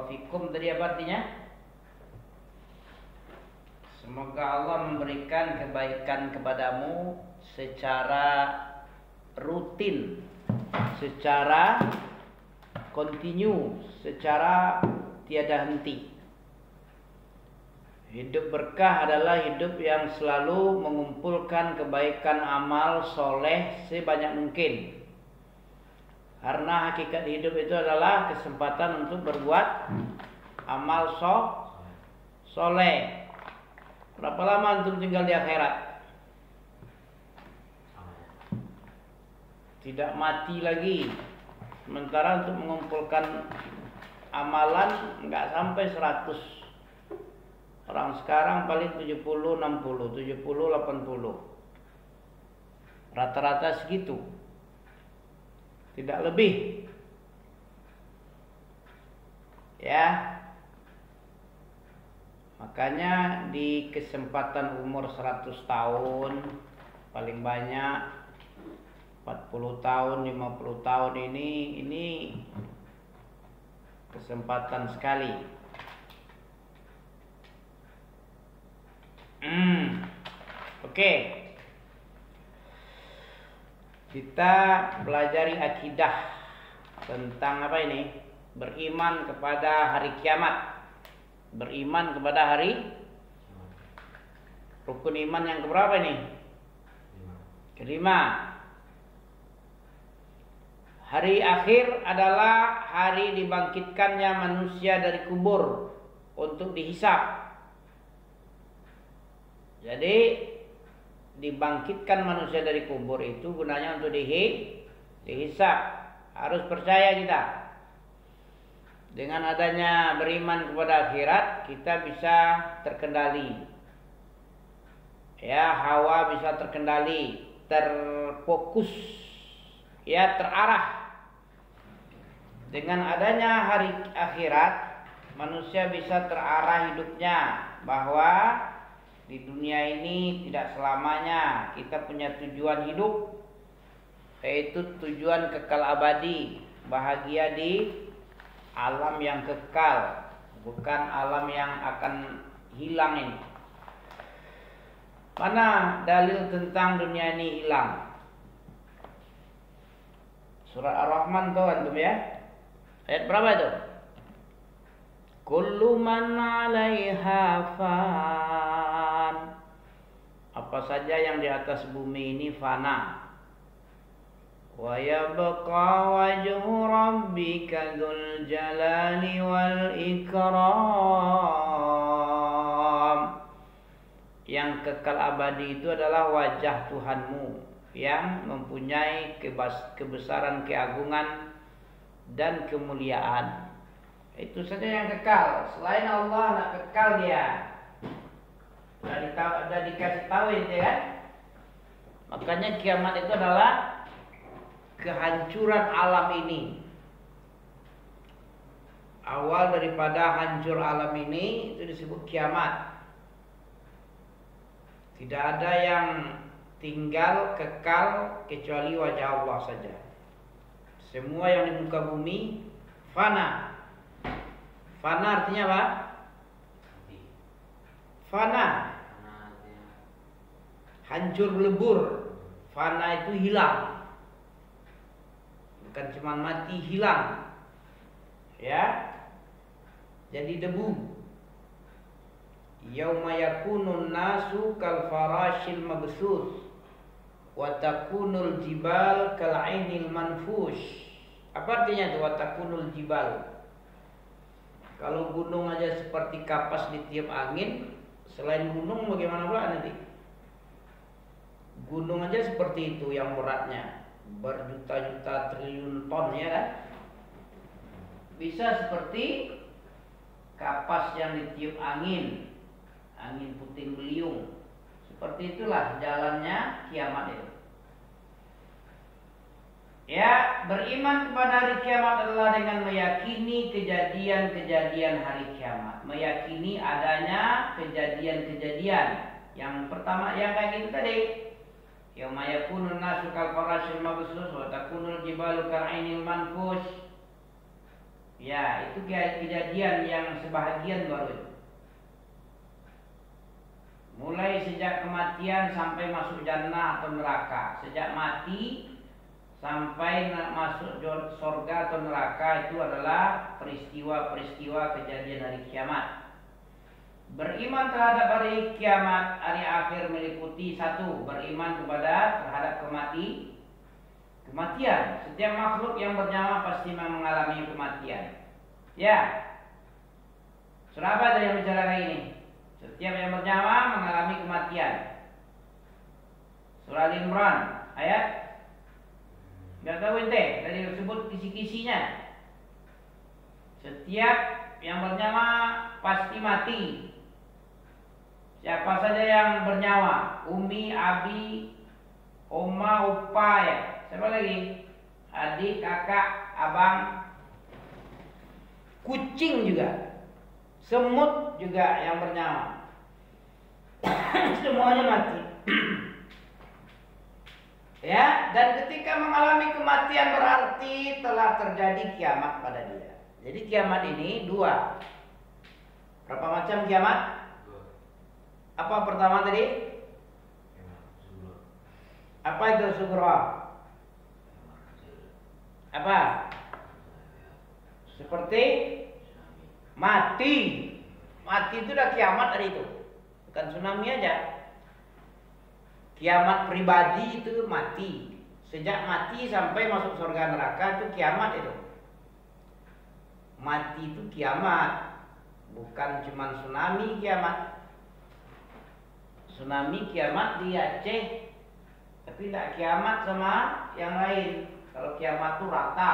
fikum tadi apa artinya? Semoga Allah memberikan kebaikan kepadamu secara rutin, secara kontinu, secara tiada henti. Hidup berkah adalah hidup yang selalu mengumpulkan kebaikan amal soleh sebanyak mungkin. Karena hakikat hidup itu adalah kesempatan untuk berbuat amal soleh. Berapa lama antum tinggal di akhirat? Tidak mati lagi. Sementara untuk mengumpulkan amalan nggak sampai 100. Orang sekarang paling 70, 60, 70, 80. Rata-rata segitu. Tidak lebih. Ya. Makanya di kesempatan umur 100 tahun paling banyak 40 tahun, 50 tahun ini kesempatan sekali. Oke. Kita pelajari akidah tentang apa ini? Beriman kepada hari kiamat. Beriman kepada hari rukun iman yang keberapa ini? Kelima. Hari akhir adalah hari dibangkitkannya manusia dari kubur untuk dihisab. Jadi dibangkitkan manusia dari kubur itu gunanya untuk dihisab. Harus percaya kita. Dengan adanya beriman kepada akhirat, kita bisa terkendali. Ya, hawa bisa terkendali, terfokus, ya, terarah. Dengan adanya hari akhirat, manusia bisa terarah hidupnya bahwa di dunia ini tidak selamanya kita punya tujuan hidup, yaitu tujuan kekal abadi, bahagia di alam yang kekal, bukan alam yang akan hilang ini. Mana dalil tentang dunia ini hilang? Surat Ar-Rahman tuh antum ya? Ayat berapa itu? Kullu man 'alaiha fan. Apa saja yang di atas bumi ini fana. Wa yabqa wajhu rabbika dzul jalali wal ikram. Yang kekal abadi itu adalah wajah Tuhanmu yang mempunyai kebesaran, keagungan dan kemuliaan. Itu saja yang kekal. Selain Allah nak kekal dia. Sudah dikasih tahu itu kan. Makanya kiamat itu adalah kehancuran alam ini. Awal daripada hancur alam ini itu disebut kiamat. Tidak ada yang tinggal kekal kecuali wajah Allah saja. Semua yang di muka bumi fana. Fana artinya apa? Fana. Hancur lebur. Fana itu hilang. Bukan cuma mati, hilang. Ya. Jadi debu. Yauma yakunun nasu kal farashil mabsus wa takunul jibal kal ainil manfush. Apa artinya itu wa takunul jibal? Kalau gunung aja seperti kapas ditiup angin, selain gunung bagaimana pula nanti? Gunung aja seperti itu yang beratnya berjuta-juta triliun ton, ya kan? Bisa seperti kapas yang ditiup angin, angin puting beliung. Seperti itulah jalannya kiamat itu. Ya, beriman kepada hari kiamat adalah dengan meyakini kejadian-kejadian hari kiamat. Meyakini adanya kejadian-kejadian. Yang pertama yang kayak gitu tadi. Yauma yakunun nasu kal farashil mabsus wa takunul jibalu kal ainil manfush. Ya, itu kejadian yang sebahagian baru itu. Mulai sejak kematian sampai masuk jannah atau neraka. Sejak mati sampai masuk surga atau neraka itu adalah peristiwa-peristiwa kejadian hari kiamat. Beriman terhadap hari kiamat, hari akhir meliputi satu, beriman terhadap kematian. Setiap makhluk yang bernyawa pasti mengalami kematian. Ya. Surah apa yang bicara kayak ini? Setiap yang bernyawa mengalami kematian. Surah Al-Imran ayat, nggak tahu ente, tadi disebut kisi-kisinya. Setiap yang bernyawa pasti mati. Siapa saja yang bernyawa, umi, abi, oma, upa, ya. Siapa lagi? Adik, kakak, abang, kucing juga, semut juga yang bernyawa. Semuanya mati. Ya, dan ketika mengalami kematian berarti telah terjadi kiamat pada dia. Jadi kiamat ini dua. Berapa macam kiamat? Apa pertama tadi? Apa itu sugro? Apa? Seperti mati. Mati itu udah kiamat hari itu. Bukan tsunami aja. Kiamat pribadi itu mati. Sejak mati sampai masuk surga neraka itu kiamat itu. Mati itu kiamat. Bukan cuma tsunami kiamat. Tsunami kiamat di Aceh, tapi tidak kiamat sama yang lain. Kalau kiamat itu rata,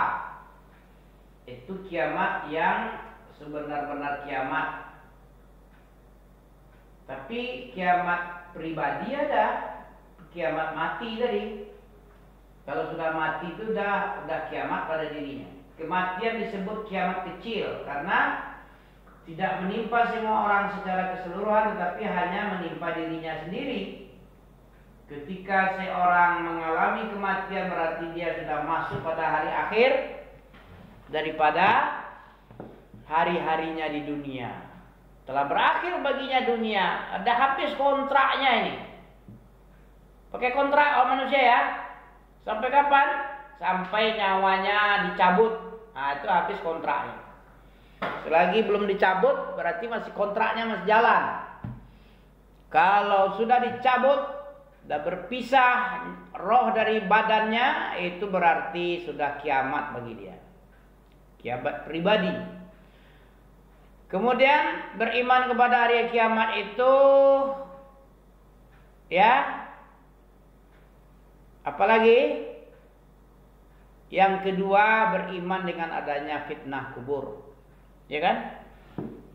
itu kiamat yang sebenar-benar kiamat. Tapi kiamat pribadi ada, kiamat mati tadi. Kalau sudah mati itu udah kiamat pada dirinya. Kematian disebut kiamat kecil karena tidak menimpa semua orang secara keseluruhan, tetapi hanya menimpa dirinya sendiri. Ketika seorang mengalami kematian berarti dia sudah masuk pada hari akhir daripada hari-harinya di dunia. Telah berakhir baginya dunia, ada habis kontraknya ini. Pakai kontrak manusia ya. Sampai kapan? Sampai nyawanya dicabut. Nah, itu habis kontraknya. Selagi belum dicabut berarti masih kontraknya masih jalan. Kalau sudah dicabut, sudah berpisah roh dari badannya, itu berarti sudah kiamat bagi dia. Kiamat pribadi. Kemudian beriman kepada hari kiamat itu, ya. Apalagi? Yang kedua, beriman dengan adanya fitnah kubur. Ya kan?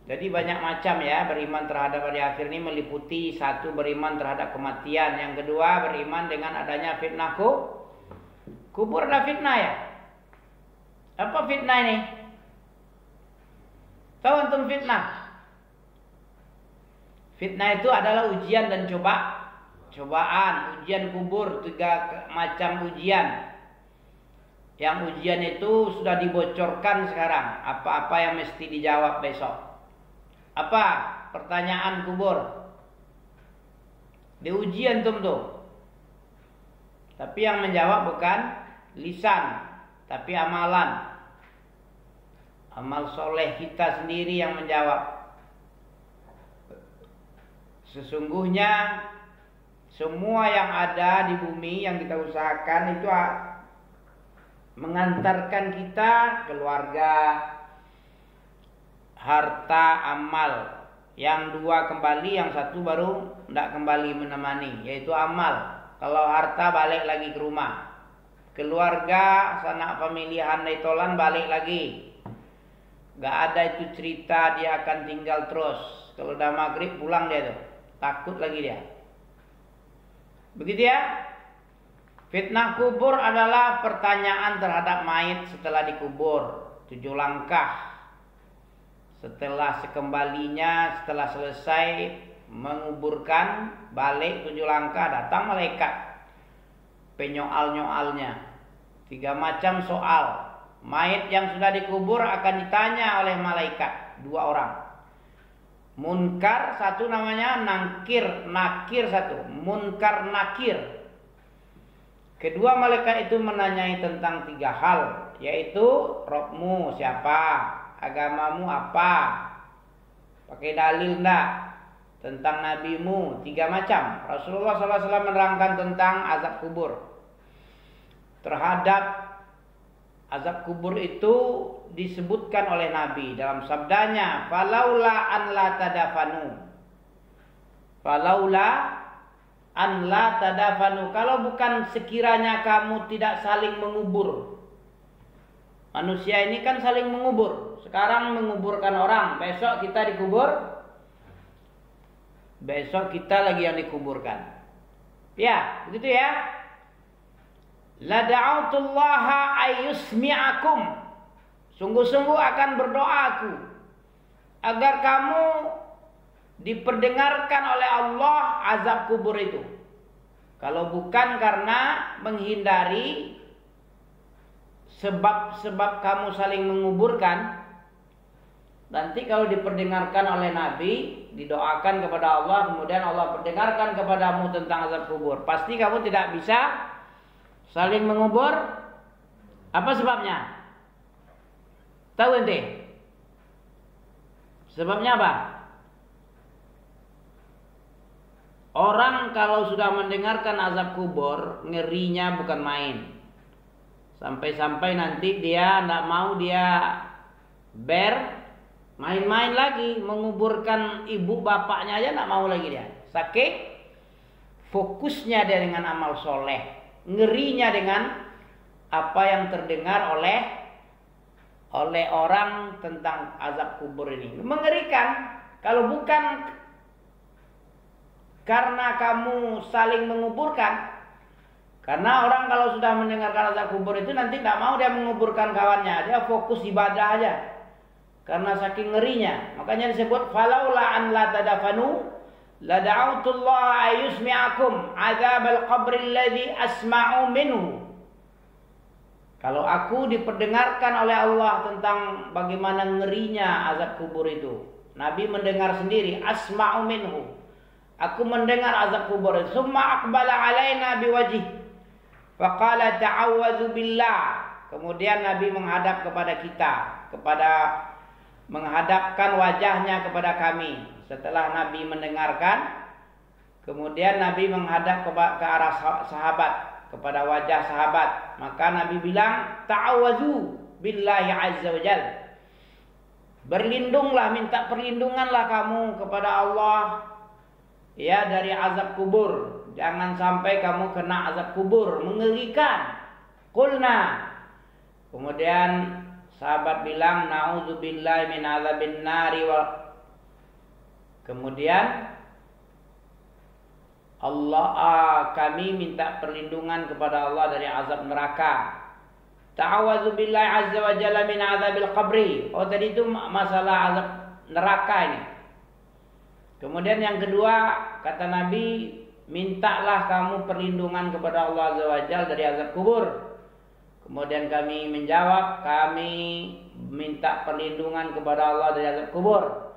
Jadi banyak macam ya, beriman terhadap hari akhir ini meliputi satu, beriman terhadap kematian. Yang kedua, beriman dengan adanya fitnah kubur. Ada fitnah ya? Apa fitnah ini? Tahu antum fitnah? Fitnah itu adalah ujian dan cobaan. Ujian kubur, 3 macam ujian. Yang ujian itu sudah dibocorkan sekarang. Apa-apa yang mesti dijawab besok. Apa? Pertanyaan kubur. Diuji antum tuh. Tapi yang menjawab bukan lisan, tapi amalan. Amal soleh kita sendiri yang menjawab. Sesungguhnya semua yang ada di bumi yang kita usahakan itu mengantarkan kita, keluarga, harta, amal. Yang 2 kembali, yang 1 baru tidak kembali menemani, yaitu amal. Kalau harta balik lagi ke rumah. Keluarga, sanak famili handai tolan balik lagi. Gak ada itu cerita dia akan tinggal terus. Kalau udah maghrib pulang dia tuh. Takut lagi dia. Begitu ya. Fitnah kubur adalah pertanyaan terhadap mayit setelah dikubur. 7 langkah. Setelah sekembalinya, setelah selesai menguburkan, balik 7 langkah, datang malaikat. Penyoal-nyoalnya. 3 macam soal. mayit yang sudah dikubur akan ditanya oleh malaikat, 2 orang. Munkar satu namanya, nakir satu. Munkar nakir. Kedua malaikat itu menanyai tentang 3 hal, yaitu Robmu siapa, agamamu apa, pakai dalil enggak, tentang nabimu 3 macam. Rasulullah SAW menerangkan tentang azab kubur. Terhadap azab kubur itu disebutkan oleh Nabi dalam sabdanya, falaula an la tadafanu. Falaula an la tadafanu, kalau bukan sekiranya kamu tidak saling mengubur. Manusia ini kan saling mengubur. Sekarang menguburkan orang, besok kita dikubur, besok kita lagi yang dikuburkan. Ya, begitu ya. La da'autullaha ayyusmi'akum. Sungguh-sungguh akan berdoa aku agar kamu diperdengarkan oleh Allah azab kubur itu. Kalau bukan karena menghindari sebab-sebab kamu saling menguburkan, nanti kalau diperdengarkan oleh Nabi, didoakan kepada Allah, kemudian Allah perdengarkan kepadamu tentang azab kubur, pasti kamu tidak bisa saling mengubur. Apa sebabnya? Tahu ente? Sebabnya apa? Orang kalau sudah mendengarkan azab kubur, ngerinya bukan main. Sampai-sampai nanti dia tidak mau, dia main-main lagi, menguburkan ibu bapaknya aja tidak mau lagi dia. Saking fokusnya dia dengan amal soleh, ngerinya dengan apa yang terdengar oleh orang tentang azab kubur ini. Mengerikan. Kalau bukan karena kamu saling menguburkan, karena orang kalau sudah mendengarkan azab kubur itu nanti tidak mau dia menguburkan kawannya, dia fokus ibadah aja. Karena saking ngerinya, makanya disebut falaula an la tadafanu la da'autullaha ayyusmi'akum adzabal qabri alladzi asma'u minhu. Kalau aku diperdengarkan oleh Allah tentang bagaimana ngerinya azab kubur itu, Nabi mendengar sendiri, asma'u minhu, aku mendengar azab kubur itu. Summa aqbala alaina biwajih faqala ta'awwadzu billah. Kemudian Nabi menghadap kepada kita, menghadapkan wajahnya kepada kami. Setelah Nabi mendengarkan, kemudian Nabi menghadap ke arah sahabat, kepada wajah sahabat. Maka Nabi bilang, ta'awazu billahi azza wa jal. Berlindunglah, minta perlindunganlah kamu kepada Allah ya dari azab kubur. Jangan sampai kamu kena azab kubur, mengerikan. Qulna. Kemudian sahabat bilang, na'udzubillahi min azabin nari wa. Kemudian kami minta perlindungan kepada Allah dari azab neraka. Ta'awadzu billahi azza wa jalla min azabil qabri. Oh, tadi itu masalah azab neraka ini. Kemudian yang kedua, kata Nabi, mintalah kamu perlindungan kepada Allah azza wa jalla dari azab kubur. Kemudian kami menjawab, kami minta perlindungan kepada Allah dari azab kubur.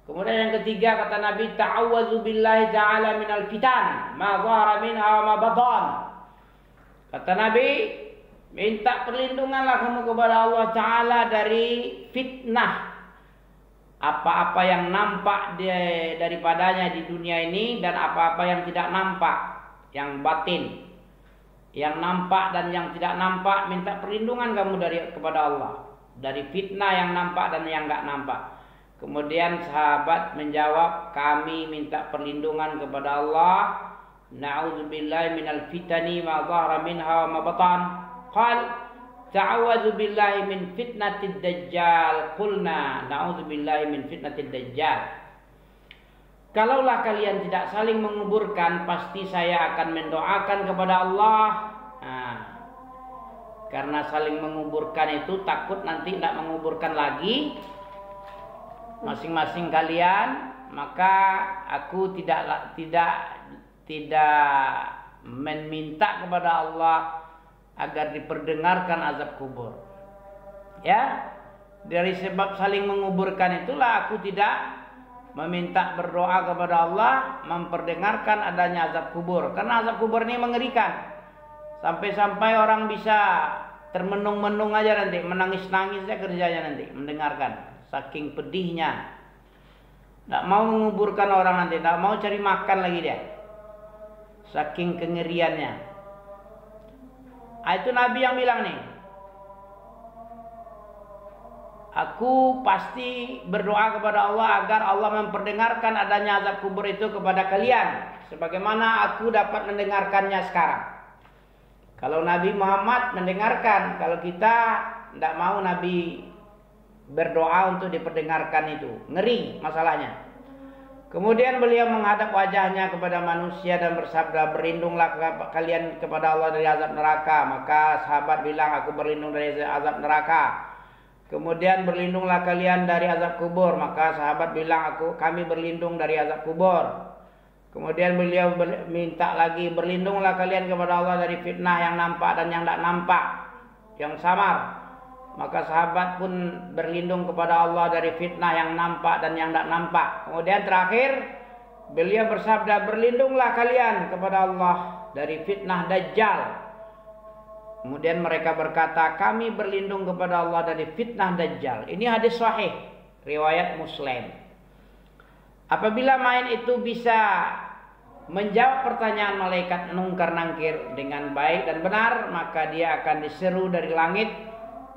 Kemudian yang ketiga, kata Nabi, ta'awwadzu billahi ta'ala minal fitan ma dhahara minha wa ma batan. Kata Nabi, minta perlindunganlah kamu kepada Allah Ta'ala dari fitnah, apa-apa yang nampak daripadanya di dunia ini dan apa-apa yang tidak nampak, yang batin. Yang nampak dan yang tidak nampak, minta perlindungan kamu kepada Allah dari fitnah yang nampak dan yang enggak nampak. Kemudian sahabat menjawab, kami minta perlindungan kepada Allah, na'udzubillahi minal fitani ma dhahara minha wa ma batan. Qal ta'awwadzu billahi min fitnatid dajjal. Qulna na'udzubillahi min fitnatid dajjal. Kalaulah kalian tidak saling menguburkan, pasti saya akan mendoakan kepada Allah. Karena saling menguburkan itu takut nanti tidak menguburkan lagi masing-masing kalian, maka aku tidak meminta kepada Allah agar diperdengarkan azab kubur. Ya, dari sebab saling menguburkan itulah aku tidak meminta berdoa kepada Allah memperdengarkan adanya azab kubur. Karena azab kubur ini mengerikan. Sampai-sampai orang bisa termenung-menung aja nanti, menangis-nangis aja kerjanya nanti mendengarkan. Saking pedihnya. Tidak mau menguburkan orang nanti, tidak mau cari makan lagi dia. Saking kengeriannya. Itu Nabi yang bilang nih. Aku pasti berdoa kepada Allah agar Allah memperdengarkan adanya azab kubur itu kepada kalian. Sebagaimana aku dapat mendengarkannya sekarang. Kalau Nabi Muhammad mendengarkan, kalau kita tidak mau Nabi berdoa untuk diperdengarkan itu. Ngeri masalahnya. Kemudian beliau menghadap wajahnya kepada manusia dan bersabda, berlindunglah kalian kepada Allah dari azab neraka. Maka sahabat bilang, aku berlindung dari azab neraka. Kemudian berlindunglah kalian dari azab kubur. Maka sahabat bilang, kami berlindung dari azab kubur. Kemudian beliau minta lagi, berlindunglah kalian kepada Allah dari fitnah yang nampak dan yang tidak nampak, yang samar. Maka sahabat pun berlindung kepada Allah dari fitnah yang nampak dan yang tidak nampak. Kemudian terakhir beliau bersabda, berlindunglah kalian kepada Allah dari fitnah Dajjal. Kemudian mereka berkata, kami berlindung kepada Allah dari fitnah Dajjal. Ini hadis sahih, riwayat Muslim. Apabila mayit itu bisa menjawab pertanyaan malaikat mungkar nangkir dengan baik dan benar, maka dia akan diseru dari langit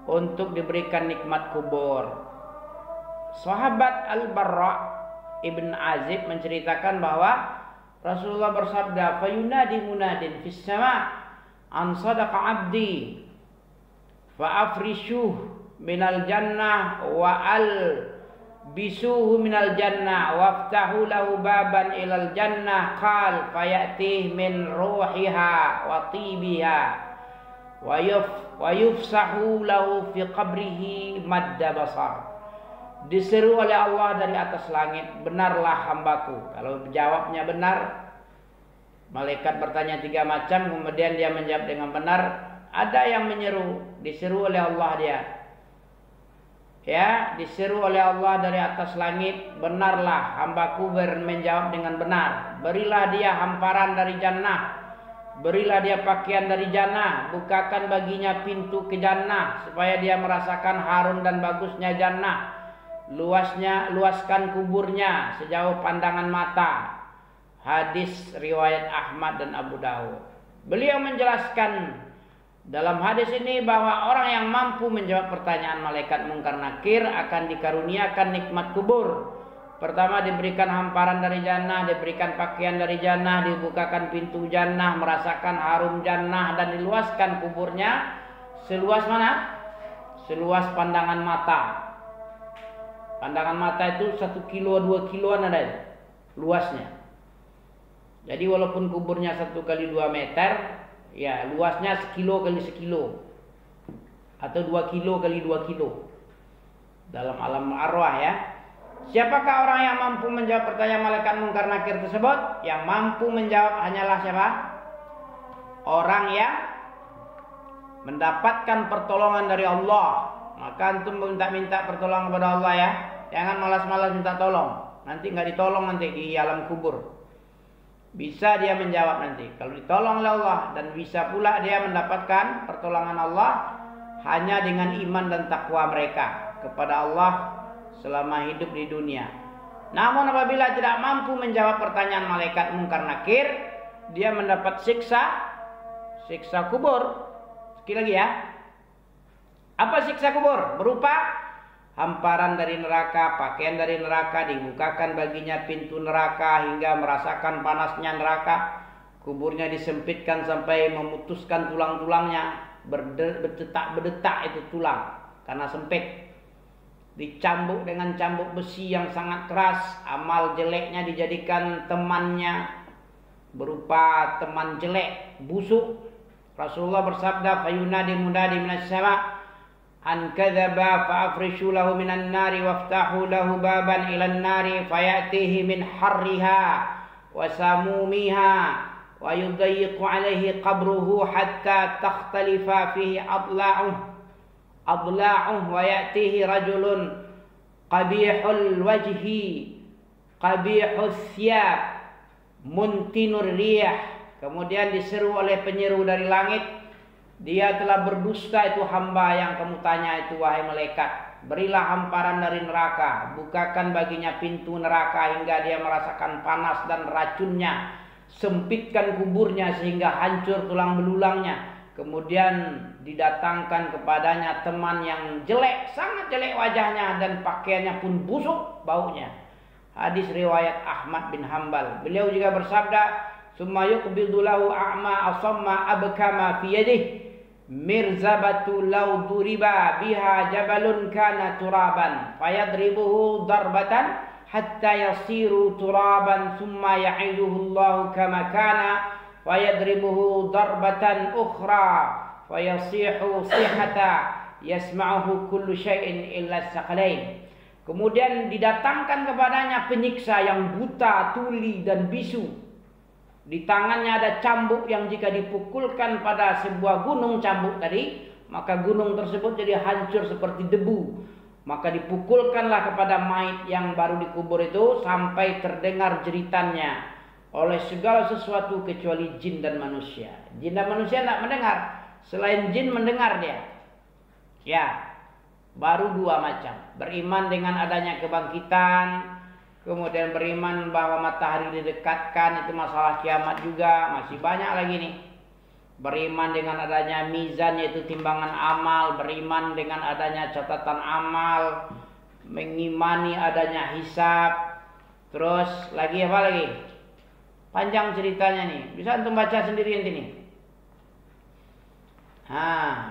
untuk diberikan nikmat kubur. Sahabat Al-Barra Ibn Azib menceritakan bahwa Rasulullah bersabda, fayunadi munadin fis sama' an sadaqa abdi fa afrishuh minal jannah wa al bisuhu minal jannah waftahu lahu baban ilal jannah qal fayatih min ruhiha wa tibiha wa yufsahu lahu fi qabrihi madda basar. Diseru oleh Allah dari atas langit, benarlah hambaku. Kalau jawabnya benar, malaikat bertanya 3 macam, kemudian dia menjawab dengan benar. Ada yang diseru oleh Allah dia. Ya, diseru oleh Allah dari atas langit, benarlah hambaku menjawab dengan benar. Berilah dia hamparan dari jannah. Berilah dia pakaian dari jannah. Bukakan baginya pintu ke jannah supaya dia merasakan harum dan bagusnya jannah. Luaskan kuburnya sejauh pandangan mata. Hadis riwayat Ahmad dan Abu Dawud. Beliau menjelaskan dalam hadis ini bahwa orang yang mampu menjawab pertanyaan malaikat mungkar nakir akan dikaruniakan nikmat kubur. Pertama, diberikan hamparan dari jannah, diberikan pakaian dari jannah, dibukakan pintu jannah, merasakan harum jannah, dan diluaskan kuburnya seluas mana? Seluas pandangan mata. Pandangan mata itu 1 kilo 2 kiloan ada luasnya. Jadi walaupun kuburnya 1 kali 2 meter, ya luasnya 1 kilo kali 1 kilo atau 2 kilo kali 2 kilo dalam alam arwah ya. Siapakah orang yang mampu menjawab pertanyaan malaikat mungkar nakir tersebut? Yang mampu menjawab hanyalah siapa? Orang yang mendapatkan pertolongan dari Allah. Maka antum minta pertolongan kepada Allah ya. Jangan malas-malas minta tolong. Nanti nggak ditolong nanti di alam kubur. Bisa dia menjawab nanti. Kalau ditolong oleh Allah, dan bisa pula dia mendapatkan pertolongan Allah hanya dengan iman dan takwa mereka kepada Allah selama hidup di dunia. Namun apabila tidak mampu menjawab pertanyaan malaikat mungkar nakir, dia mendapat siksa kubur. Sekali lagi ya. Apa siksa kubur? Berupa hamparan dari neraka, pakaian dari neraka, dibukakan baginya pintu neraka hingga merasakan panasnya neraka. Kuburnya disempitkan sampai memutuskan tulang-tulangnya, berdetak itu tulang karena sempit. Dicambuk dengan cambuk besi yang sangat keras. Amal jeleknya dijadikan temannya berupa teman jelek, busuk. Rasulullah bersabda, fayunadi munadi minas sama' an kadzaba fa afrishu lahu minan nari waftahu lahu baban ilan nari fayatihi min harriha wa samumiha wa yudayyiqu alaihi qabruhu hatta takhtalifa fihi adla'uh wa ya'tihi rajulun qabihul wajhi qabihus siyab muntinur riyah. Kemudian diseru oleh penyeru dari langit, dia telah berdusta itu hamba yang kamu tanya itu wahai malaikat. Berilah hamparan dari neraka, bukakan baginya pintu neraka hingga dia merasakan panas dan racunnya. Sempitkan kuburnya sehingga hancur tulang belulangnya. Kemudian didatangkan kepadanya teman yang jelek, sangat jelek wajahnya dan pakaiannya pun busuk baunya. Hadis riwayat Ahmad bin Hanbal. Beliau juga bersabda, "Summa yuqbidu lahu a'ma asamma abkama fi yadihi mirzabatu law duriba biha jabalun kana turaban fayadribuhu darbatan hatta yasiru turaban thumma ya'iduhu Allah kama kana fayadribuhu darbatan ukhra fayasihu sihata yasma'uhu kullu syai'in illa saqalain." Kemudian didatangkan kepadanya penyiksa yang buta, tuli dan bisu. Di tangannya ada cambuk yang jika dipukulkan pada sebuah gunung cambuk tadi, maka gunung tersebut jadi hancur seperti debu. Maka dipukulkanlah kepada mayit yang baru dikubur itu sampai terdengar jeritannya oleh segala sesuatu kecuali jin dan manusia. Jin dan manusia tidak mendengar, selain jin mendengar dia. Ya, baru dua macam. Beriman dengan adanya kebangkitan, kemudian beriman bahwa matahari didekatkan, itu masalah kiamat juga. Masih banyak lagi nih. Beriman dengan adanya mizan, yaitu timbangan amal. Beriman dengan adanya catatan amal. Mengimani adanya hisab. Terus lagi apa lagi? Panjang ceritanya nih. Bisa antum baca sendiri nanti nih.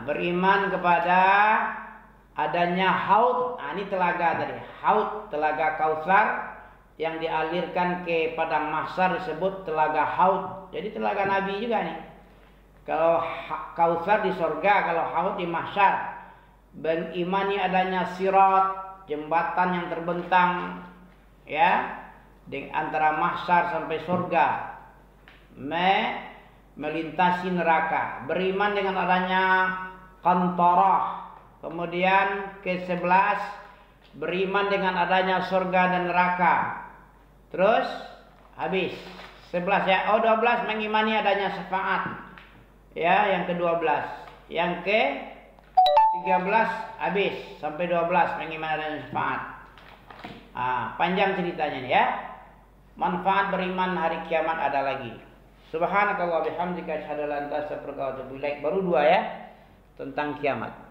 Beriman kepada adanya haud. Ini telaga tadi. Haud, telaga Kautsar yang dialirkan ke padang mahsyar disebut telaga haud. Jadi telaga Nabi juga nih. Kalau Kautsar di sorga, kalau haud di mahsyar. Mengimani adanya sirat, jembatan yang terbentang ya di antara mahsyar sampai surga. Melintasi neraka. Beriman dengan adanya qantarah. Kemudian ke-11 beriman dengan adanya surga dan neraka. Terus habis 11 ya. 12 mengimani adanya syafaat. Ya, yang ke-12. Yang ke-13 habis sampai 12 mengimani adanya syafaat. Panjang ceritanya nih ya. Manfaat beriman hari kiamat ada lagi. Subhanakallah bihamdika asyhadu an la ilaha illa anta astaghfiruka wa atubu ilaik. Baru 2 ya tentang kiamat.